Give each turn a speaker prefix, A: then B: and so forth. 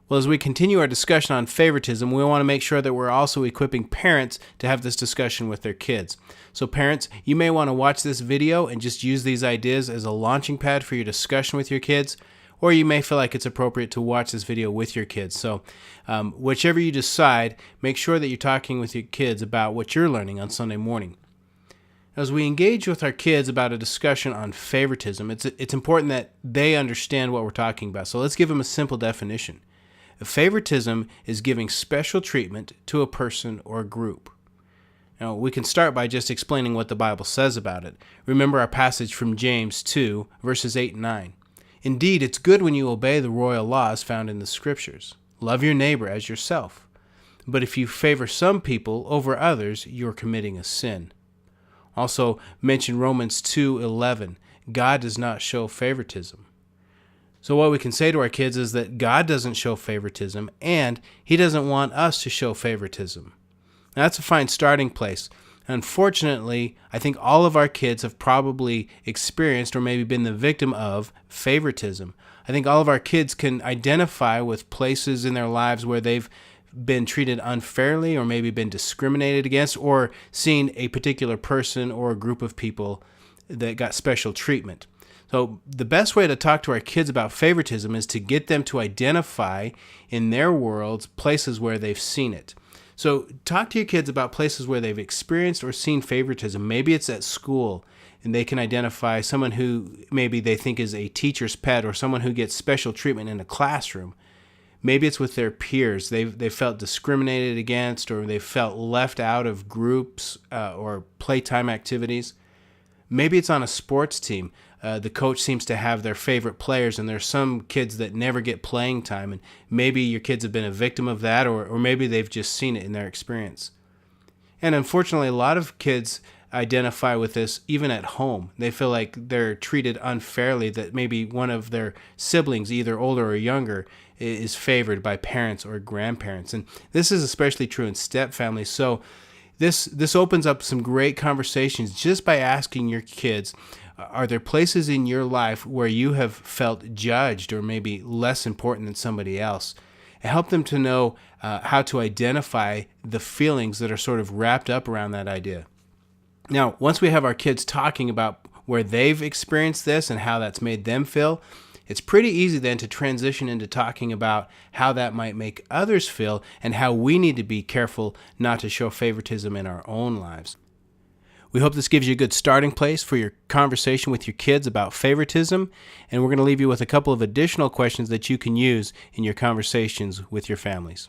A: Well, as we continue our discussion on favoritism, we want to make sure that we're also equipping parents to have this discussion with their kids. So parents, you may want to watch this video and just use these ideas as a launching pad for your discussion with your kids, or you may feel like it's appropriate to watch this video with your kids. So whichever you decide, make sure that you're talking with your kids about what you're learning on Sunday morning. As we engage with our kids about a discussion on favoritism, it's important that they understand what we're talking about. So let's give them a simple definition. Favoritism is giving special treatment to a person or group. Now, we can start by just explaining what the Bible says about it. Remember our passage from James 2, verses 8 and 9. Indeed, it's good when you obey the royal laws found in the Scriptures. Love your neighbor as yourself. But if you favor some people over others, you're committing a sin. Also, mention Romans 2:11. God does not show favoritism. So what we can say to our kids is that God doesn't show favoritism, and He doesn't want us to show favoritism. Now, that's a fine starting place. Unfortunately, I think all of our kids have probably experienced or maybe been the victim of favoritism. I think all of our kids can identify with places in their lives where they've been treated unfairly or maybe been discriminated against, or seen a particular person or a group of people that got special treatment. So the best way to talk to our kids about favoritism is to get them to identify in their worlds places where they've seen it. So talk to your kids about places where they've experienced or seen favoritism. Maybe it's at school, and they can identify someone who maybe they think is a teacher's pet or someone who gets special treatment in a classroom. Maybe it's with their peers. They've felt discriminated against, or they've felt left out of groups or playtime activities. Maybe it's on a sports team. The coach seems to have their favorite players, and there's some kids that never get playing time, and maybe your kids have been a victim of that, or maybe they've just seen it in their experience. And unfortunately, a lot of kids identify with this even at home. They feel like they're treated unfairly, that maybe one of their siblings, either older or younger, is favored by parents or grandparents. And this is especially true in step families. So this opens up some great conversations just by asking your kids, are there places in your life where you have felt judged or maybe less important than somebody else? And help them to know how to identify the feelings that are sort of wrapped up around that idea. Now, once we have our kids talking about where they've experienced this and how that's made them feel, it's pretty easy then to transition into talking about how that might make others feel and how we need to be careful not to show favoritism in our own lives. We hope this gives you a good starting place for your conversation with your kids about favoritism, and we're going to leave you with a couple of additional questions that you can use in your conversations with your families.